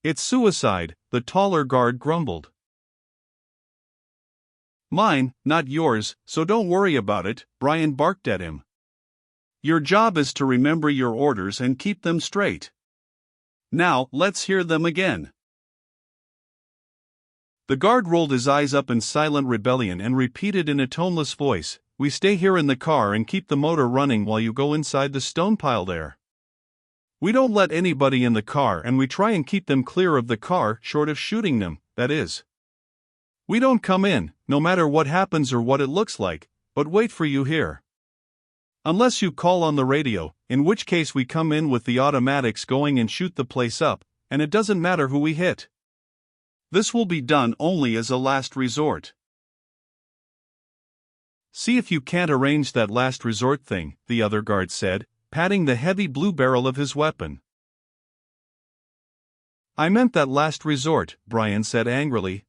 It's suicide, the taller guard grumbled. Mine, not yours, so don't worry about it, Brian barked at him. Your job is to remember your orders and keep them straight. Now, let's hear them again. The guard rolled his eyes up in silent rebellion and repeated in a toneless voice, "We stay here in the car and keep the motor running while you go inside the stone pile there. We don't let anybody in the car and we try and keep them clear of the car, short of shooting them, that is. We don't come in, no matter what happens or what it looks like, but wait for you here. Unless you call on the radio, in which case we come in with the automatics going and shoot the place up, and it doesn't matter who we hit. This will be done only as a last resort." "See if you can't arrange that last resort thing," the other guard said, patting the heavy blue barrel of his weapon. "I meant that last resort," Brian said angrily.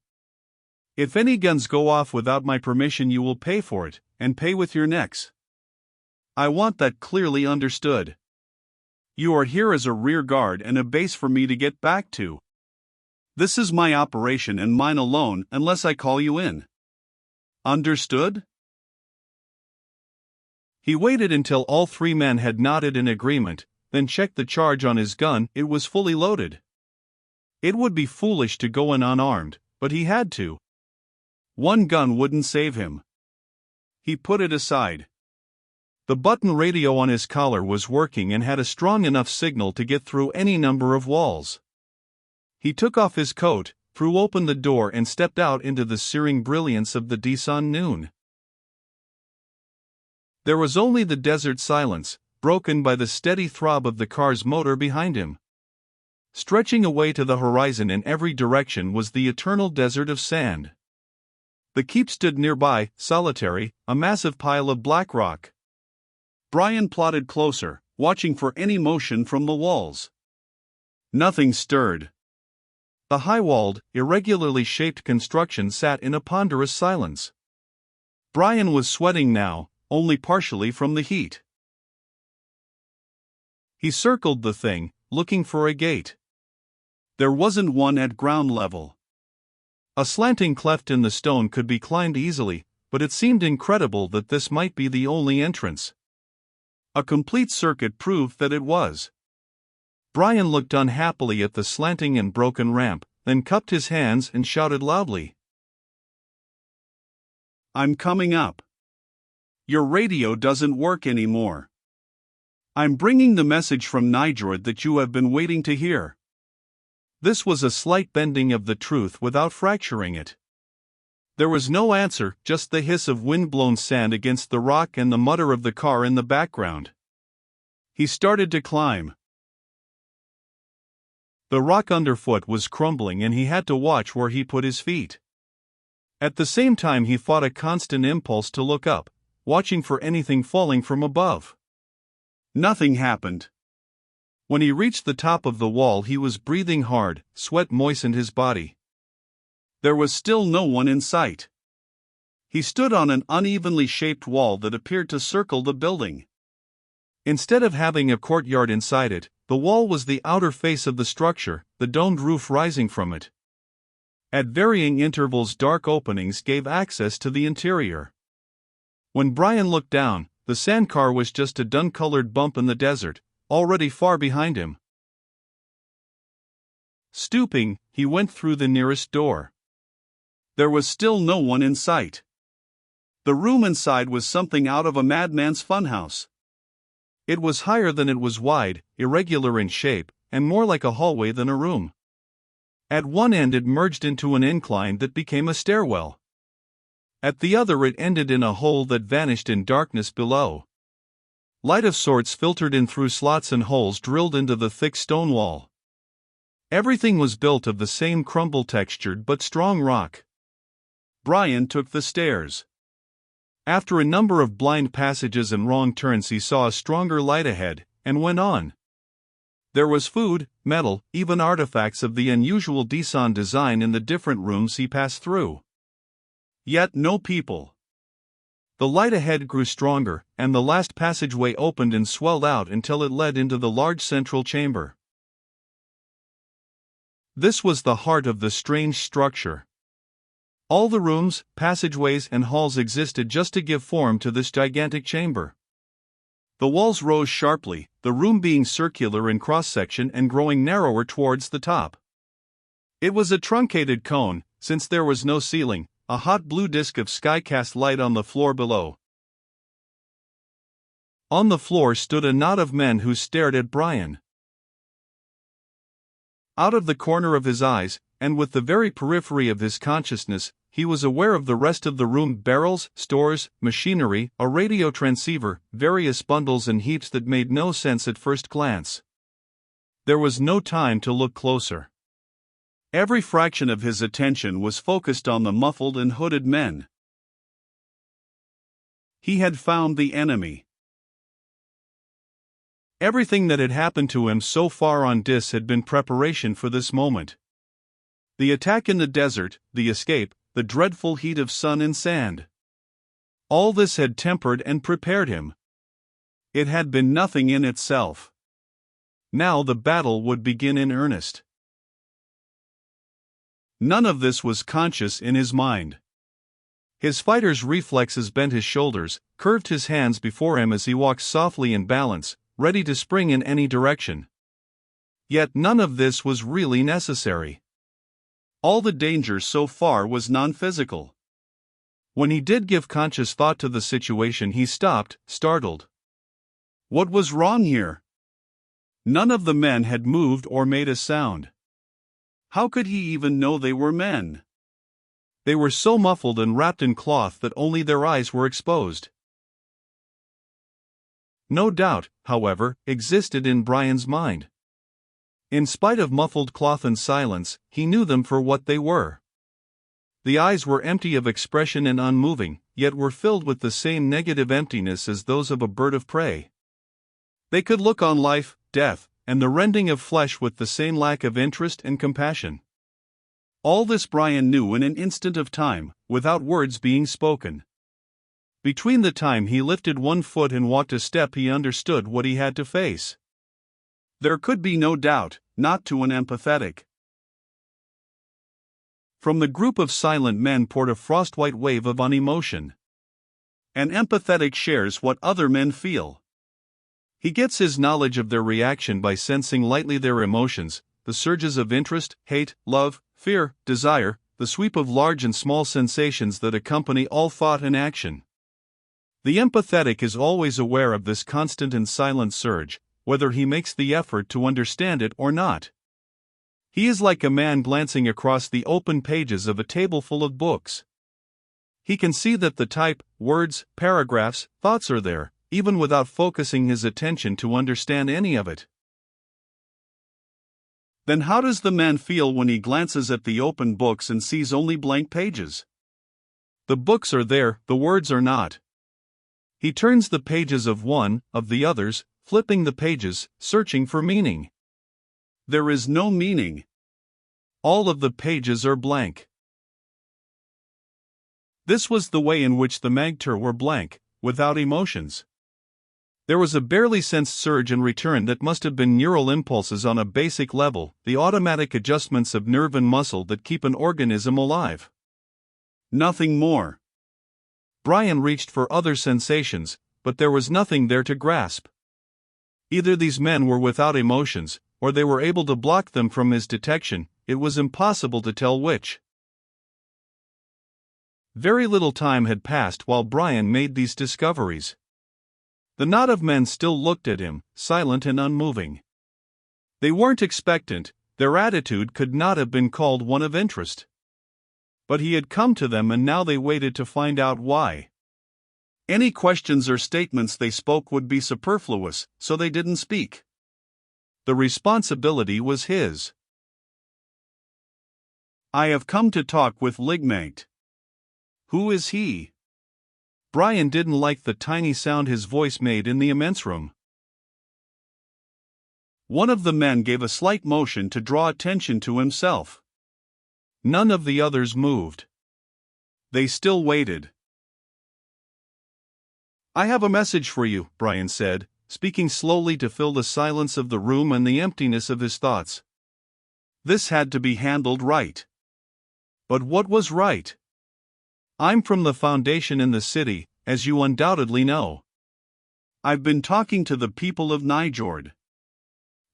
"If any guns go off without my permission, you will pay for it, and pay with your necks. I want that clearly understood. You are here as a rear guard and a base for me to get back to. This is my operation and mine alone unless I call you in. Understood?" He waited until all three men had nodded in agreement, then checked the charge on his gun. It was fully loaded. It would be foolish to go in unarmed, but he had to. One gun wouldn't save him. He put it aside. The button radio on his collar was working and had a strong enough signal to get through any number of walls. He took off his coat, threw open the door and stepped out into the searing brilliance of the December noon. There was only the desert silence, broken by the steady throb of the car's motor behind him. Stretching away to the horizon in every direction was the eternal desert of sand. The keep stood nearby, solitary, a massive pile of black rock. Brian plodded closer, watching for any motion from the walls. Nothing stirred. The high-walled, irregularly shaped construction sat in a ponderous silence. Brian was sweating now, only partially from the heat. He circled the thing, looking for a gate. There wasn't one at ground level. A slanting cleft in the stone could be climbed easily, but it seemed incredible that this might be the only entrance. A complete circuit proved that it was. Brian looked unhappily at the slanting and broken ramp, then cupped his hands and shouted loudly, "I'm coming up. Your radio doesn't work anymore. I'm bringing the message from Nijord that you have been waiting to hear." This was a slight bending of the truth without fracturing it. There was no answer, just the hiss of wind-blown sand against the rock and the mutter of the car in the background. He started to climb. The rock underfoot was crumbling and he had to watch where he put his feet. At the same time he fought a constant impulse to look up, watching for anything falling from above. Nothing happened. When he reached the top of the wall he was breathing hard, sweat moistened his body. There was still no one in sight. He stood on an unevenly shaped wall that appeared to circle the building. Instead of having a courtyard inside it, the wall was the outer face of the structure, the domed roof rising from it. At varying intervals dark openings gave access to the interior. When Brian looked down, the sandcar was just a dun-colored bump in the desert, already far behind him. Stooping, he went through the nearest door. There was still no one in sight. The room inside was something out of a madman's funhouse. It was higher than it was wide, irregular in shape, and more like a hallway than a room. At one end it merged into an incline that became a stairwell. At the other it ended in a hole that vanished in darkness below. Light of sorts filtered in through slots and holes drilled into the thick stone wall. Everything was built of the same crumble-textured but strong rock. Brian took the stairs. After a number of blind passages and wrong turns he saw a stronger light ahead, and went on. There was food, metal, even artifacts of the unusual Desan design in the different rooms he passed through. Yet no people. The light ahead grew stronger, and the last passageway opened and swelled out until it led into the large central chamber. This was the heart of the strange structure. All the rooms, passageways, and halls existed just to give form to this gigantic chamber. The walls rose sharply, the room being circular in cross-section and growing narrower towards the top. It was a truncated cone, since there was no ceiling. A hot blue disk of sky cast light on the floor below. On the floor stood a knot of men who stared at Brian. Out of the corner of his eyes, and with the very periphery of his consciousness, he was aware of the rest of the room: barrels, stores, machinery, a radio transceiver, various bundles and heaps that made no sense at first glance. There was no time to look closer. Every fraction of his attention was focused on the muffled and hooded men. He had found the enemy. Everything that had happened to him so far on Dis had been preparation for this moment. The attack in the desert, the escape, the dreadful heat of sun and sand. All this had tempered and prepared him. It had been nothing in itself. Now the battle would begin in earnest. None of this was conscious in his mind. His fighter's reflexes bent his shoulders, curved his hands before him as he walked softly in balance, ready to spring in any direction. Yet none of this was really necessary. All the danger so far was non-physical. When he did give conscious thought to the situation, he stopped, startled. What was wrong here? None of the men had moved or made a sound. How could he even know they were men? They were so muffled and wrapped in cloth that only their eyes were exposed. No doubt, however, existed in Brian's mind. In spite of muffled cloth and silence, he knew them for what they were. The eyes were empty of expression and unmoving, yet were filled with the same negative emptiness as those of a bird of prey. They could look on life, death, and the rending of flesh with the same lack of interest and compassion. All this Brian knew in an instant of time, without words being spoken. Between the time he lifted one foot and walked a step, he understood what he had to face. There could be no doubt, not to an empathetic. From the group of silent men poured a frost-white wave of unemotion. An empathetic shares what other men feel. He gets his knowledge of their reaction by sensing lightly their emotions, the surges of interest, hate, love, fear, desire, the sweep of large and small sensations that accompany all thought and action. The empathetic is always aware of this constant and silent surge, whether he makes the effort to understand it or not. He is like a man glancing across the open pages of a table full of books. He can see that the type, words, paragraphs, thoughts are there, even without focusing his attention to understand any of it. Then how does the man feel when he glances at the open books and sees only blank pages? The books are there, the words are not. He turns the pages of one, of the others, flipping the pages, searching for meaning. There is no meaning. All of the pages are blank. This was the way in which the Magter were blank, without emotions. There was a barely sensed surge and return that must have been neural impulses on a basic level, the automatic adjustments of nerve and muscle that keep an organism alive. Nothing more. Brian reached for other sensations, but there was nothing there to grasp. Either these men were without emotions, or they were able to block them from his detection. It was impossible to tell which. Very little time had passed while Brian made these discoveries. The knot of men still looked at him, silent and unmoving. They weren't expectant, their attitude could not have been called one of interest. But he had come to them and now they waited to find out why. Any questions or statements they spoke would be superfluous, so they didn't speak. The responsibility was his. I have come to talk with Ligmate. Who is he? Brian didn't like the tiny sound his voice made in the immense room. One of the men gave a slight motion to draw attention to himself. None of the others moved. They still waited. I have a message for you, Brian said, speaking slowly to fill the silence of the room and the emptiness of his thoughts. This had to be handled right. But what was right? I'm from the Foundation in the city, as you undoubtedly know. I've been talking to the people of Nijord.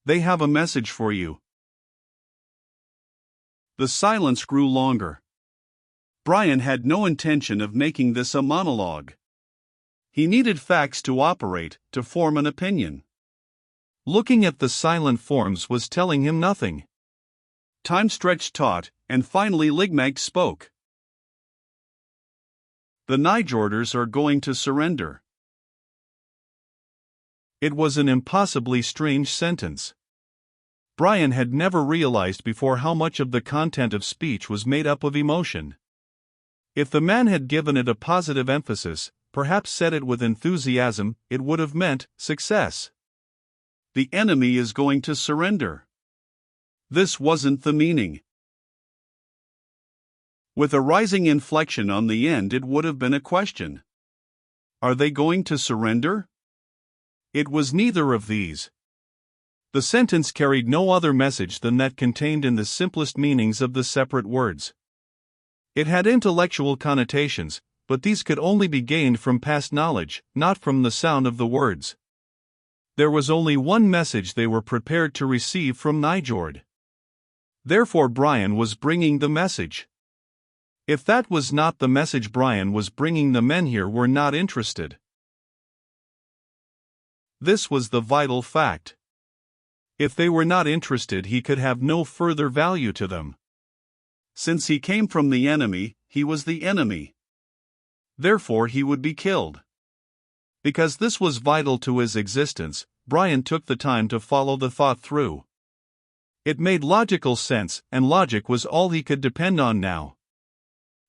They have a message for you. The silence grew longer. Brian had no intention of making this a monologue. He needed facts to operate, to form an opinion. Looking at the silent forms was telling him nothing. Time stretched taut, and finally Ligmag spoke. The Nijorders are going to surrender. It was an impossibly strange sentence. Brian had never realized before how much of the content of speech was made up of emotion. If the man had given it a positive emphasis, perhaps said it with enthusiasm, it would have meant success. The enemy is going to surrender. This wasn't the meaning. With a rising inflection on the end, it would have been a question. Are they going to surrender? It was neither of these. The sentence carried no other message than that contained in the simplest meanings of the separate words. It had intellectual connotations, but these could only be gained from past knowledge, not from the sound of the words. There was only one message they were prepared to receive from Nijord. Therefore Brian was bringing the message. If that was not the message Brian was bringing, the men here were not interested. This was the vital fact. If they were not interested, he could have no further value to them. Since he came from the enemy, he was the enemy. Therefore he would be killed. Because this was vital to his existence, Brian took the time to follow the thought through. It made logical sense, and logic was all he could depend on now.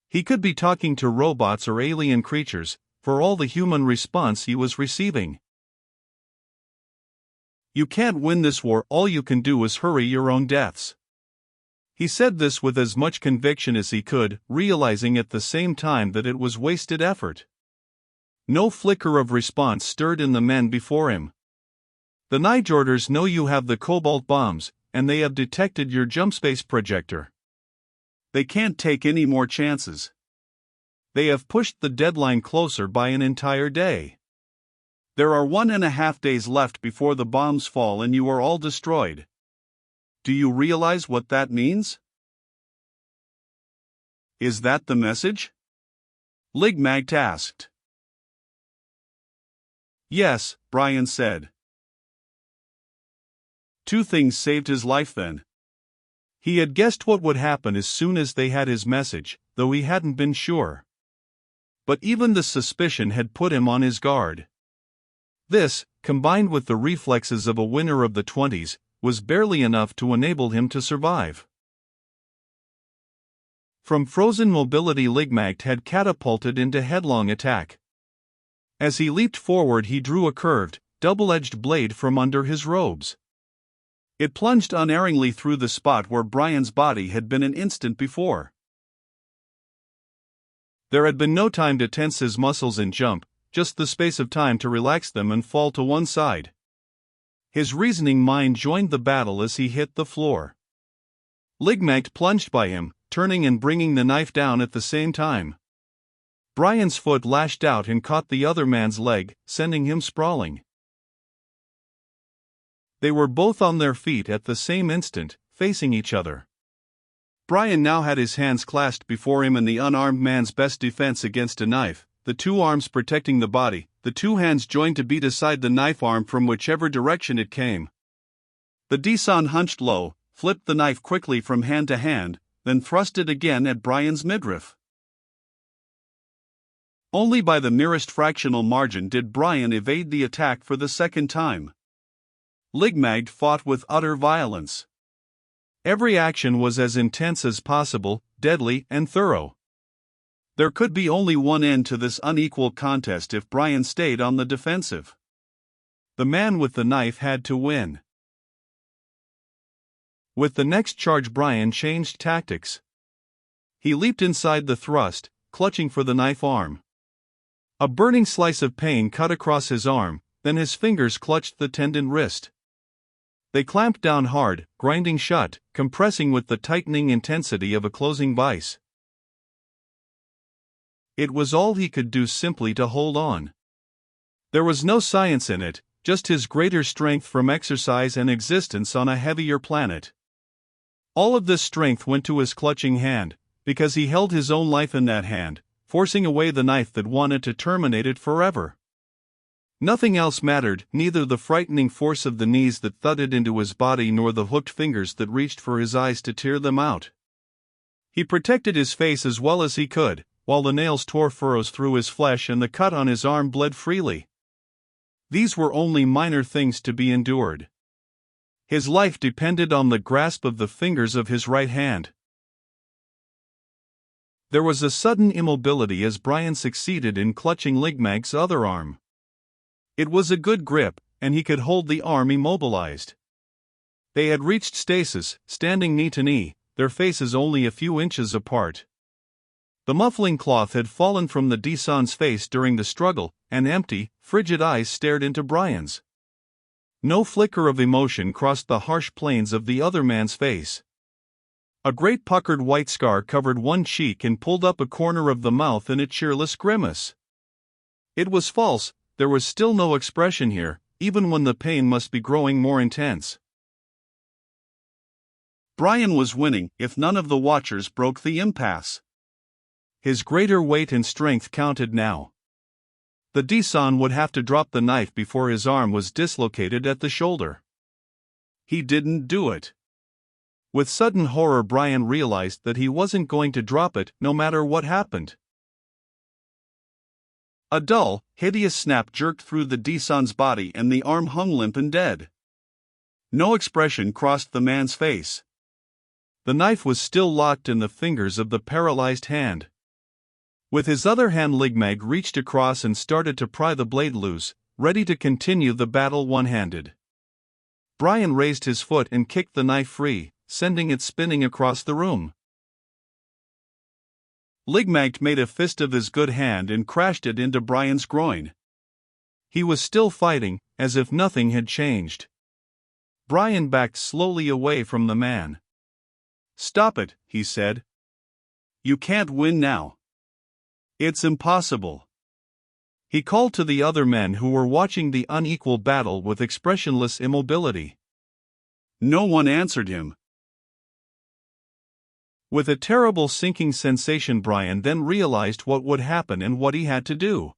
He could be talking to robots or alien creatures, for all the human response he was receiving. You can't win this war, all you can do is hurry your own deaths. He said this with as much conviction as he could, realizing at the same time that it was wasted effort. No flicker of response stirred in the men before him. The Nijorders know you have the cobalt bombs, and they have detected your jump space projector. They can't take any more chances. They have pushed the deadline closer by an entire day. There are 1.5 days left before the bombs fall and you are all destroyed. Do you realize what that means? Is that the message? Ligmag asked. Yes, Brian said. Two things saved his life then. He had guessed what would happen as soon as they had his message, though he hadn't been sure. But even the suspicion had put him on his guard. This, combined with the reflexes of a winner of the 20s, was barely enough to enable him to survive. From frozen mobility, Ligmag had catapulted into headlong attack. As he leaped forward, he drew a curved, double-edged blade from under his robes. It plunged unerringly through the spot where Brian's body had been an instant before. There had been no time to tense his muscles and jump, just the space of time to relax them and fall to one side. His reasoning mind joined the battle as he hit the floor. Ligmag plunged by him, turning and bringing the knife down at the same time. Brian's foot lashed out and caught the other man's leg, sending him sprawling. They were both on their feet at the same instant, facing each other. Brian now had his hands clasped before him in the unarmed man's best defense against a knife, the two arms protecting the body, the two hands joined to beat aside the knife arm from whichever direction it came. The Desan hunched low, flipped the knife quickly from hand to hand, then thrust it again at Brian's midriff. Only by the merest fractional margin did Brian evade the attack for the second time. Ligmag fought with utter violence. Every action was as intense as possible, deadly and thorough. There could be only one end to this unequal contest if Brian stayed on the defensive. The man with the knife had to win. With the next charge, Brian changed tactics. He leaped inside the thrust, clutching for the knife arm. A burning slice of pain cut across his arm, then his fingers clutched the tendon wrist. They clamped down hard, grinding shut, compressing with the tightening intensity of a closing vice. It was all he could do simply to hold on. There was no science in it, just his greater strength from exercise and existence on a heavier planet. All of this strength went to his clutching hand, because he held his own life in that hand, forcing away the knife that wanted to terminate it forever. Nothing else mattered, neither the frightening force of the knees that thudded into his body nor the hooked fingers that reached for his eyes to tear them out. He protected his face as well as he could, while the nails tore furrows through his flesh and the cut on his arm bled freely. These were only minor things to be endured. His life depended on the grasp of the fingers of his right hand. There was a sudden immobility as Brian succeeded in clutching Ligmag's other arm. It was a good grip, and he could hold the arm immobilized. They had reached stasis, standing knee to knee, their faces only a few inches apart. The muffling cloth had fallen from the Dissan's face during the struggle, and empty, frigid eyes stared into Brian's. No flicker of emotion crossed the harsh planes of the other man's face. A great puckered white scar covered one cheek and pulled up a corner of the mouth in a cheerless grimace. It was false, there was still no expression here, even when the pain must be growing more intense. Brian was winning if none of the watchers broke the impasse. His greater weight and strength counted now. The Dissan would have to drop the knife before his arm was dislocated at the shoulder. He didn't do it. With sudden horror, Brian realized that he wasn't going to drop it, no matter what happened. A dull, hideous snap jerked through the Dissan's body and the arm hung limp and dead. No expression crossed the man's face. The knife was still locked in the fingers of the paralyzed hand. With his other hand, Ligmag reached across and started to pry the blade loose, ready to continue the battle one-handed. Brian raised his foot and kicked the knife free, sending it spinning across the room. Ligmag made a fist of his good hand and crashed it into Brian's groin. He was still fighting, as if nothing had changed. Brian backed slowly away from the man. "Stop it," he said. "You can't win now. It's impossible." He called to the other men who were watching the unequal battle with expressionless immobility. No one answered him. With a terrible sinking sensation, Brian then realized what would happen and what he had to do.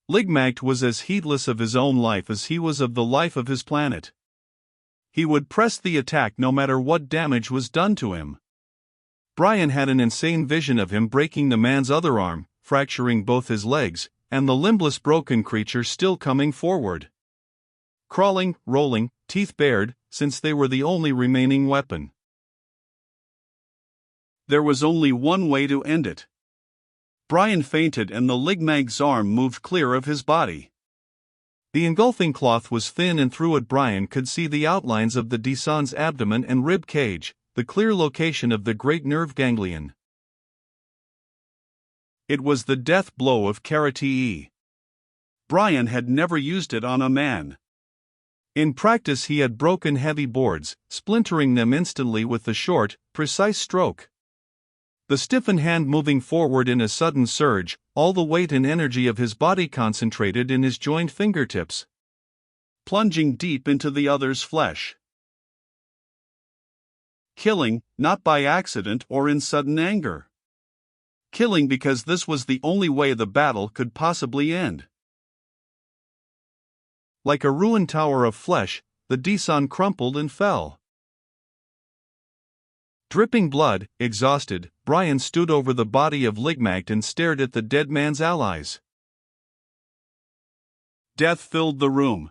Ligmag was as heedless of his own life as he was of the life of his planet. He would press the attack no matter what damage was done to him. Brian had an insane vision of him breaking the man's other arm, fracturing both his legs, and the limbless broken creature still coming forward. Crawling, rolling, teeth bared, since they were the only remaining weapon. There was only one way to end it. Brian fainted and the Ligmag's arm moved clear of his body. The engulfing cloth was thin and through it Brian could see the outlines of the Dissan's abdomen and rib cage, the clear location of the great nerve ganglion. It was the death blow of Karate. Brian had never used it on a man. In practice he had broken heavy boards, splintering them instantly with the short, precise stroke. The stiffened hand moving forward in a sudden surge, all the weight and energy of his body concentrated in his joined fingertips. Plunging deep into the other's flesh. Killing, not by accident or in sudden anger. Killing because this was the only way the battle could possibly end. Like a ruined tower of flesh, the Dissan crumpled and fell. Dripping blood, exhausted, Brian stood over the body of Ligmag and stared at the dead man's allies. Death filled the room.